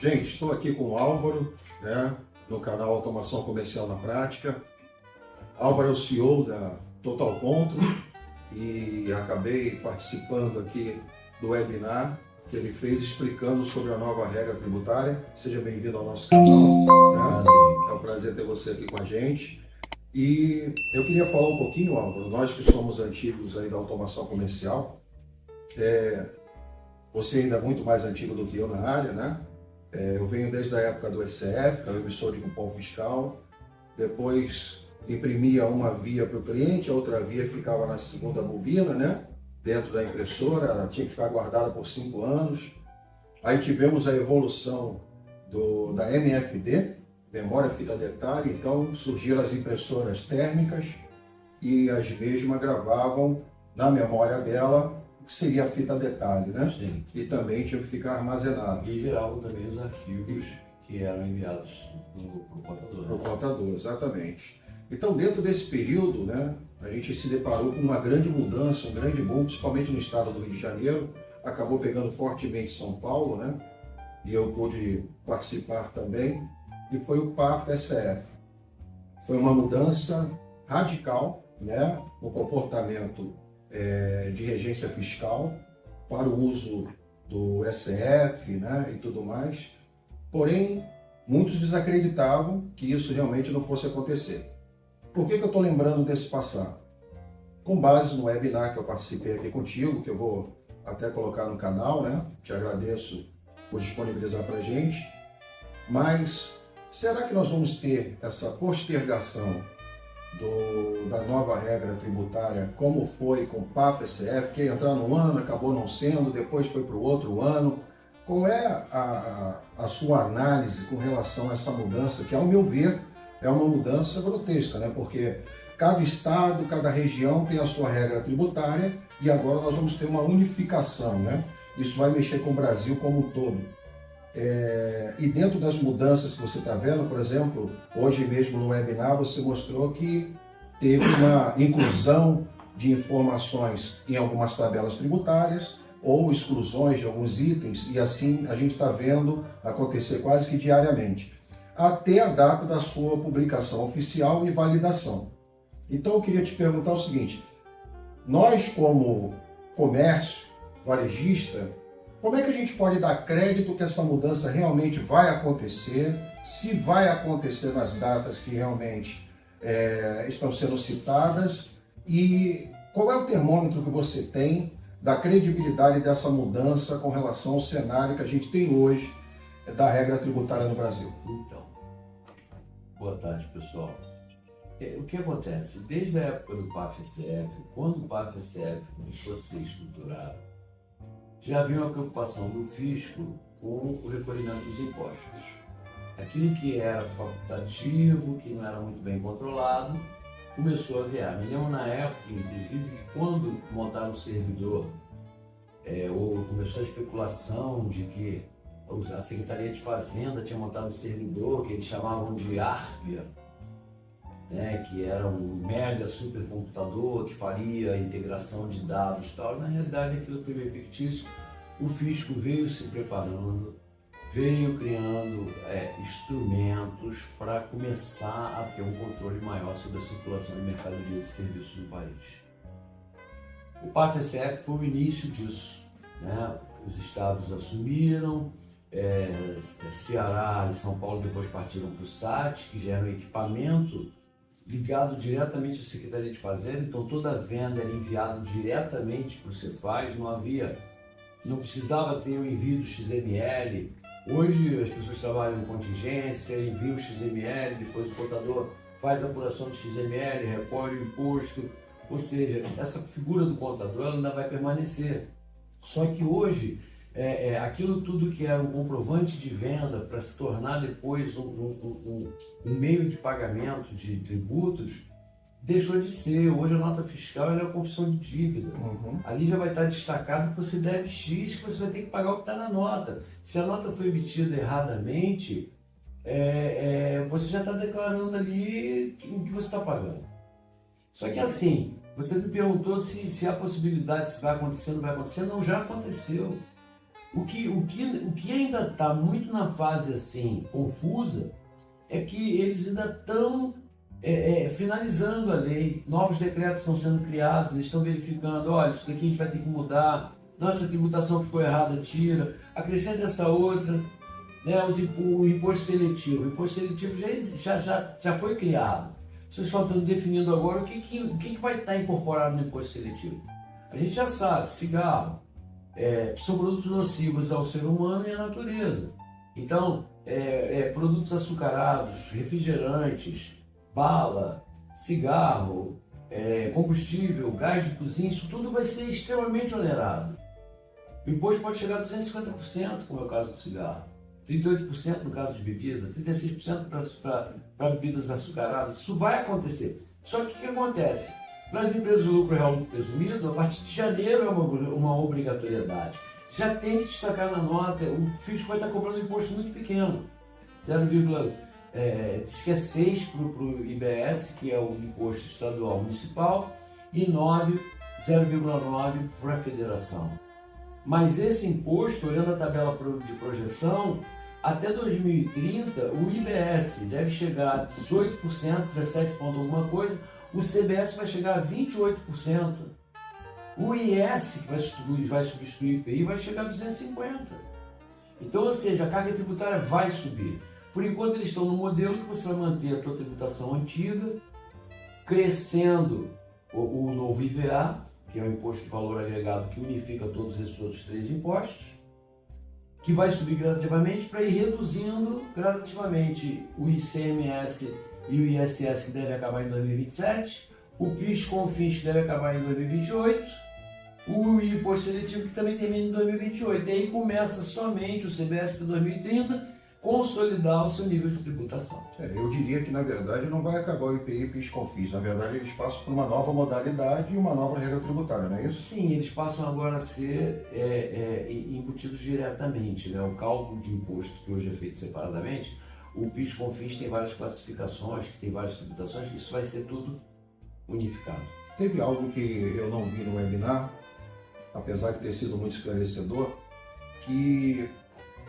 Gente, estou aqui com o Álvaro, né, no canal Automação Comercial na Prática. Álvaro é o CEO da Total Control e acabei participando aqui do webinar que ele fez explicando sobre a nova regra tributária. Seja bem-vindo ao nosso canal, né? É um prazer ter você aqui com a gente. E eu queria falar um pouquinho, Álvaro, nós que somos antigos aí da automação comercial, você ainda é muito mais antigo do que eu na área, né? Eu venho desde a época do ECF, que é o emissor de cupom fiscal. Depois imprimia uma via para o cliente, a outra via ficava na segunda bobina, né? Dentro da impressora, ela tinha que ficar guardada por 5 anos. Aí tivemos a evolução da MFD, memória fita detalhe, então surgiram as impressoras térmicas e as mesmas gravavam na memória dela o que seria a fita detalhe, né? Sim. E também tinha que ficar armazenado. E geravam também os arquivos que eram enviados para o contador. Para o contador, exatamente. Então, dentro desse período, né, a gente se deparou com uma grande mudança, um grande boom, principalmente no estado do Rio de Janeiro, acabou pegando fortemente São Paulo, né? E eu pude participar também, e foi o PAF-SF. Foi uma mudança radical, né, no comportamento de regência fiscal para o uso do SF, né, e tudo mais. Porém, muitos desacreditavam que isso realmente não fosse acontecer. Por que eu estou lembrando desse passado? Com base no webinar que eu participei aqui contigo, que eu vou até colocar no canal, né? Te agradeço por disponibilizar para a gente. Mas será que nós vamos ter essa postergação da nova regra tributária, como foi com o PAF-SF, que ia entrar no ano, acabou não sendo, depois foi para o outro ano? Qual é a sua análise com relação a essa mudança, que ao meu ver é uma mudança grotesca, né? Porque cada estado, cada região tem a sua regra tributária e agora nós vamos ter uma unificação, né? Isso vai mexer com o Brasil como um todo. E dentro das mudanças que você está vendo, por exemplo, hoje mesmo no webinar você mostrou que teve uma inclusão de informações em algumas tabelas tributárias ou exclusões de alguns itens, e assim a gente está vendo acontecer quase que diariamente, até a data da sua publicação oficial e validação. Então eu queria te perguntar o seguinte: nós como comércio varejista, como é que a gente pode dar crédito que essa mudança realmente vai acontecer, se vai acontecer nas datas que realmente estão sendo citadas, e qual é o termômetro que você tem da credibilidade dessa mudança com relação ao cenário que a gente tem hoje da regra tributária no Brasil? Então, boa tarde, pessoal. O que acontece? Desde a época do PAF-SF, quando o PAF-SF começou a ser estruturado, já havia uma preocupação do fisco com o recolhimento dos impostos. Aquilo que era facultativo, que não era muito bem controlado, começou a criar. Me lembro na época, inclusive, que quando montaram o servidor, ou começou a especulação de que a Secretaria de Fazenda tinha montado um servidor que eles chamavam de Arpia, né, que era um mega supercomputador que faria a integração de dados e tal. Na realidade, aquilo foi meio fictício. O fisco veio se preparando, veio criando instrumentos para começar a ter um controle maior sobre a circulação de mercadorias e serviços no país. O PAF-SF foi o início disso, né? Os estados assumiram, Ceará e São Paulo depois partiram para o SAT, que já era um equipamento ligado diretamente à Secretaria de Fazenda, então toda a venda era enviada diretamente para o Cefaz, não precisava ter o envio do XML. Hoje as pessoas trabalham em contingência, enviam o XML, depois o contador faz a apuração do XML, recolhe o imposto, ou seja, essa figura do contador ela ainda vai permanecer. Só que hoje, aquilo tudo que era um comprovante de venda para se tornar depois um meio de pagamento de tributos, deixou de ser. Hoje a nota fiscal é a confissão de dívida. Uhum. Ali já vai estar destacado que você deve X, que você vai ter que pagar o que está na nota. Se a nota foi emitida erradamente, você já está declarando ali o que você está pagando. Só que assim, você me perguntou se há possibilidade, se vai acontecer ou não vai acontecer. Não, já aconteceu. O que ainda está muito na fase assim confusa é que eles ainda estão finalizando a lei, novos decretos estão sendo criados, eles estão verificando, olha, isso daqui a gente vai ter que mudar, nossa tributação ficou errada, tira, acrescenta essa outra, né? O imposto seletivo. O imposto seletivo já foi criado. Vocês só estão definindo agora o que vai estar incorporado no imposto seletivo. A gente já sabe, cigarro, são produtos nocivos ao ser humano e à natureza. Então, produtos açucarados, refrigerantes, bala, cigarro, combustível, gás de cozinha, isso tudo vai ser extremamente onerado. O imposto pode chegar a 250%, como é o caso do cigarro, 38% no caso de bebida, 36% para bebidas açucaradas. Isso vai acontecer. Só que o que acontece? Para as empresas de lucro real muito presumido, a partir de janeiro é uma obrigatoriedade. Já tem que destacar na nota, o fisco vai estar cobrando um imposto muito pequeno, 6 para o IBS, que é o imposto estadual municipal, e 0,9 para a federação. Mas esse imposto, olhando a tabela de projeção, até 2030 o IBS deve chegar a 18%, 17 ponto alguma coisa, o CBS vai chegar a 28%, o IS, que vai substituir o IPI, vai chegar a 250%. Então, ou seja, a carga tributária vai subir. Por enquanto eles estão no modelo que você vai manter a tua tributação antiga, crescendo o novo IVA, que é o Imposto de Valor Agregado, que unifica todos esses outros 3 impostos, que vai subir gradativamente para ir reduzindo gradativamente o ICMS e o ISS, que deve acabar em 2027, o PIS/COFINS, que deve acabar em 2028, o imposto seletivo, que também termina em 2028. E aí começa somente o CBS de 2030 consolidar o seu nível de tributação. Eu diria que, na verdade, não vai acabar o IPI e PIS/COFINS. Na verdade, eles passam por uma nova modalidade e uma nova regra tributária, não é isso? Sim, eles passam agora a ser embutidos diretamente, né? O cálculo de imposto, que hoje é feito separadamente, o PIS/COFINS tem várias classificações, que tem várias tributações, isso vai ser tudo unificado. Teve algo que eu não vi no webinar, apesar de ter sido muito esclarecedor, que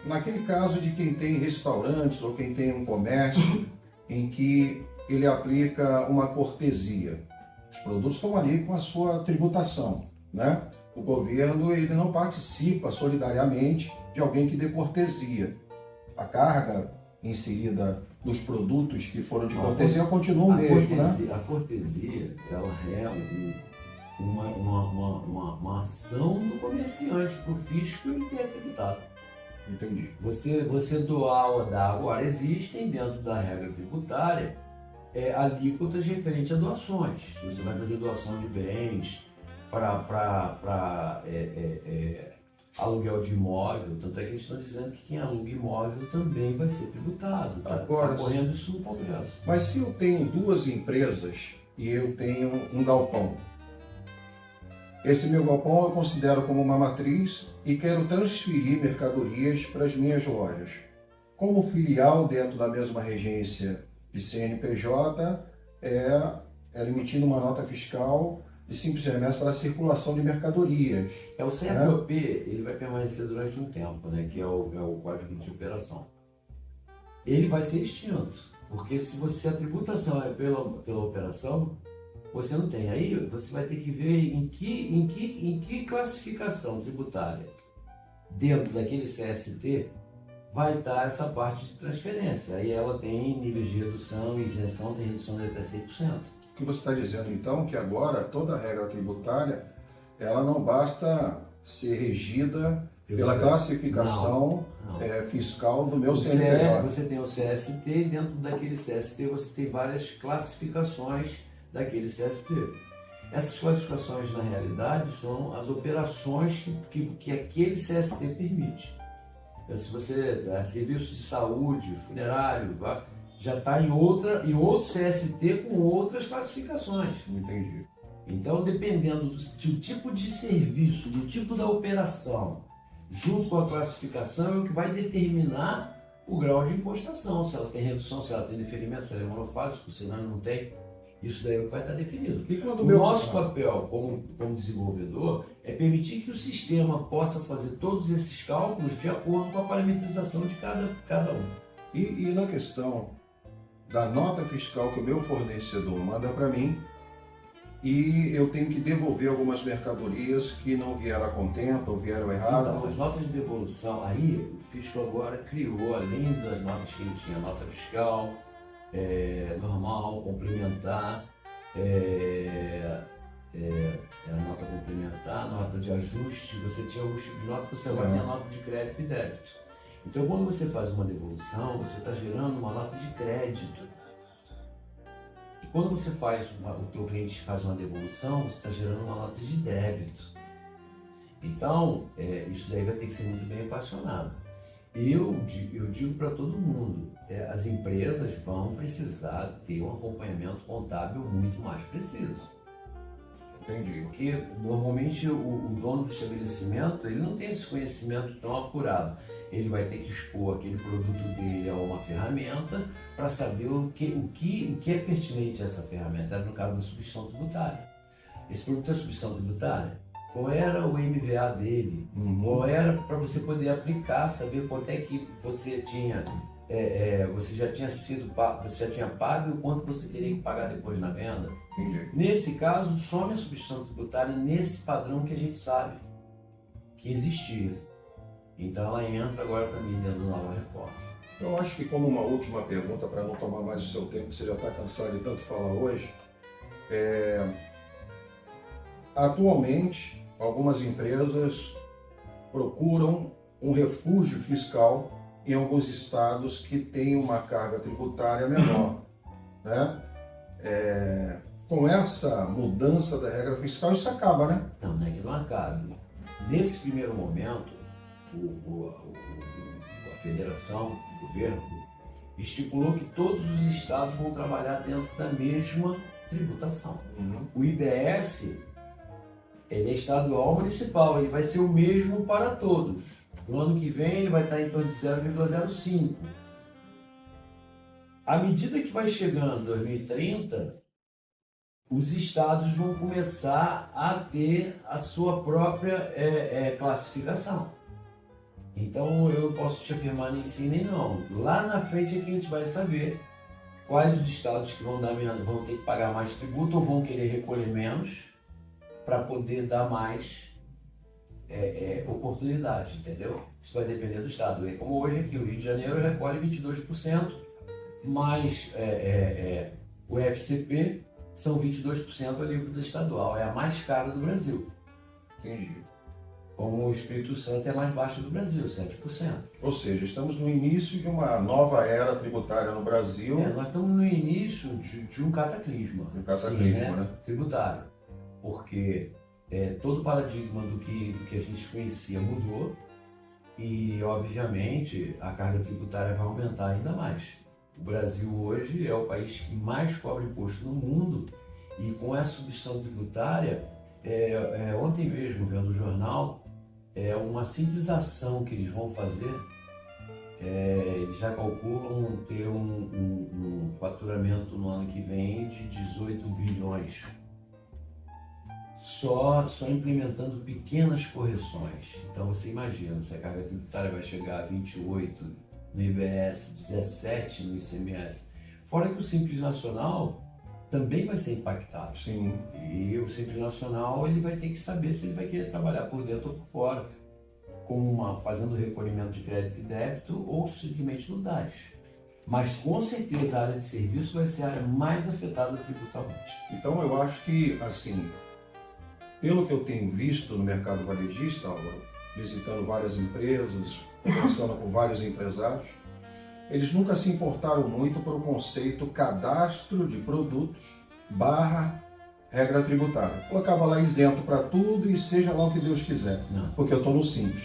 naquele caso de quem tem restaurantes ou quem tem um comércio em que ele aplica uma cortesia, os produtos estão ali com a sua tributação, né? O governo ele não participa solidariamente de alguém que dê cortesia. A carga inserida nos produtos que foram de cortesia continua o mesmo, né? A cortesia, ela é uma ação do comerciante para o fisco ele ter tributado. Entendi. Você doar ou dar. Agora, existem dentro da regra tributária alíquotas referentes a doações. Você vai fazer doação de bens para aluguel de imóvel, tanto é que eles estão dizendo que quem aluga imóvel também vai ser tributado. Está correndo isso no Congresso. Mas se eu tenho 2 empresas e eu tenho um galpão, esse meu galpão eu considero como uma matriz e quero transferir mercadorias para as minhas lojas. Como filial dentro da mesma regência de CNPJ, ela emitindo uma nota fiscal de Simples Remessa para a circulação de mercadorias. O CFOP, ele vai permanecer durante um tempo, né, que é o Código de Operação. Ele vai ser extinto, porque se a tributação é pela operação, você não tem. Aí você vai ter que ver em que classificação tributária dentro daquele CST vai estar essa parte de transferência. Aí ela tem níveis de redução e isenção, tem redução de até 100%. O que você está dizendo então que agora toda regra tributária ela não basta ser regida pela classificação fiscal do meu CNPJ. Você tem o CST e dentro daquele CST você tem várias classificações daquele CST. Essas classificações, na realidade, são as operações que aquele CST permite. Então, se você serviço de saúde, funerário, já está em outro CST com outras classificações. Entendi. Então, dependendo do tipo de serviço, do tipo da operação, junto com a classificação, é o que vai determinar o grau de impostação, se ela tem redução, se ela tem deferimento, se ela é monofásico, se não tem. Isso daí é o que vai estar definido. E quando O meu nosso papel como desenvolvedor é permitir que o sistema possa fazer todos esses cálculos de acordo com a parametrização de cada um. E na questão da nota fiscal que o meu fornecedor manda para mim, e eu tenho que devolver algumas mercadorias que não vieram a contento ou vieram errado. Então, as notas de devolução, aí o fisco agora criou, além das notas que ele tinha, nota fiscal, normal, complementar, nota complementar, nota de ajuste, você tinha alguns tipos de nota, você agora tem a nota de crédito e débito. Então, quando você faz uma devolução, você está gerando uma nota de crédito. E quando você o teu cliente faz uma devolução, você está gerando uma nota de débito. Então, isso daí vai ter que ser muito bem equacionado. Eu digo para todo mundo, as empresas vão precisar ter um acompanhamento contábil muito mais preciso. Entendi. Porque normalmente o dono do estabelecimento, ele não tem esse conhecimento tão apurado. Ele vai ter que expor aquele produto dele a uma ferramenta para saber o que é pertinente a essa ferramenta, no caso da substituição tributária. Esse produto é substituição tributária? Qual era o MVA dele? Qual era para você poder aplicar, saber quanto é que você tinha, você já tinha pago e o quanto você teria que pagar depois na venda? Entendi. Nesse caso, some a substituição tributária nesse padrão que a gente sabe que existia. Então ela entra agora também dentro da nova reforma. Eu acho que, como uma última pergunta, para não tomar mais o seu tempo, que você já está cansado de tanto falar hoje, atualmente algumas empresas procuram um refúgio fiscal em alguns estados que têm uma carga tributária menor, né? Com essa mudança da regra fiscal, isso acaba, né? Não é que não acabe. Nesse primeiro momento, a federação, o governo, estipulou que todos os estados vão trabalhar dentro da mesma tributação. O IBS, ele é estadual ou municipal, ele vai ser o mesmo para todos. No ano que vem ele vai estar em torno de 0,05. À medida que vai chegando 2030, os estados vão começar a ter a sua própria classificação. Então eu não posso te afirmar nem sim nem não. Lá na frente é que a gente vai saber quais os estados que vão ter que pagar mais tributo ou vão querer recolher menos para poder dar mais oportunidade, entendeu? Isso vai depender do estado. Como hoje aqui, o Rio de Janeiro recolhe 22%, mais o FCP são 22% alíquota estadual, é a mais cara do Brasil. Entendi. Como o Espírito Santo é a mais baixa do Brasil, 7%. Ou seja, estamos no início de uma nova era tributária no Brasil. Nós estamos no início de um cataclisma. Um cataclisma, sim, né? Tributário. Porque todo o paradigma do que a gente conhecia mudou e, obviamente, a carga tributária vai aumentar ainda mais. O Brasil hoje é o país que mais cobra imposto no mundo e com essa substituição tributária, ontem mesmo, vendo o jornal, uma simples ação que eles vão fazer, eles já calculam ter um faturamento no ano que vem de 18 bilhões. Só implementando pequenas correções. Então você imagina, se a carga tributária vai chegar a 28 no IBS, 17 no ICMS. Fora que o Simples Nacional também vai ser impactado. Sim. E o Simples Nacional ele vai ter que saber se ele vai querer trabalhar por dentro ou por fora, fazendo recolhimento de crédito e débito ou simplesmente no DAS. Mas com certeza a área de serviço vai ser a área mais afetada tributalmente. Então eu acho que, assim, pelo que eu tenho visto no mercado varejista, Álvaro, visitando várias empresas, conversando com vários empresários, eles nunca se importaram muito para o conceito cadastro de produtos / regra tributária. Colocava lá isento para tudo e seja lá o que Deus quiser, porque eu estou no Simples.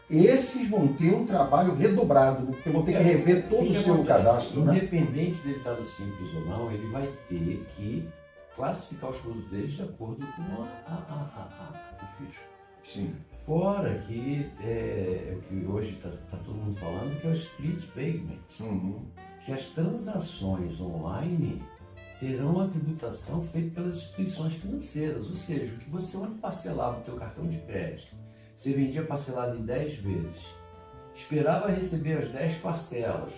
Esses vão ter um trabalho redobrado, porque vão ter que rever todo o seu cadastro. Independente dele estar no Simples ou não, ele vai ter que classificar os produtos deles de acordo com o fisco. Sim. Fora que o que hoje está todo mundo falando, que é o split payment. Que as transações online, terão a tributação feita pelas instituições financeiras, ou seja, o que você onde parcelava o teu cartão de crédito, você vendia parcelado em 10 vezes, esperava receber as 10 parcelas,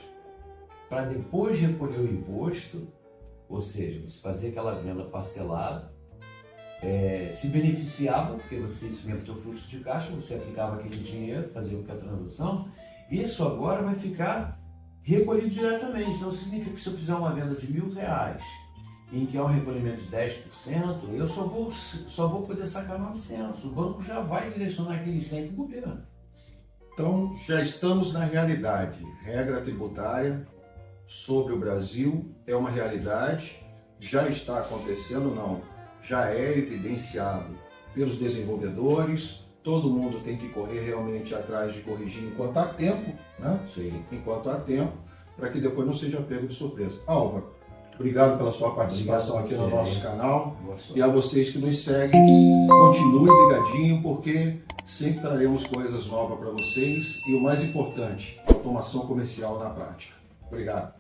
para depois recolher o imposto, ou seja, você fazia aquela venda parcelada, se beneficiava, porque isso vinha para o teu fluxo de caixa, você aplicava aquele dinheiro, fazia a transação, isso agora vai ficar recolhido diretamente. Então significa que se eu fizer uma venda de R$1.000, em que há um recolhimento de 10%, eu só vou poder sacar 900. O banco já vai direcionar aquele 100 para o governo. Então, já estamos na realidade. Regra tributária sobre o Brasil é uma realidade, já está acontecendo, não, já é evidenciado pelos desenvolvedores, todo mundo tem que correr realmente atrás de corrigir enquanto há tempo, né? Sim. Enquanto há tempo, para que depois não seja pego de surpresa. Álvaro, obrigado pela sua participação aqui no nosso canal. E a vocês que nos seguem, continue ligadinho, porque sempre traremos coisas novas para vocês e o mais importante, automação comercial na prática. Obrigado.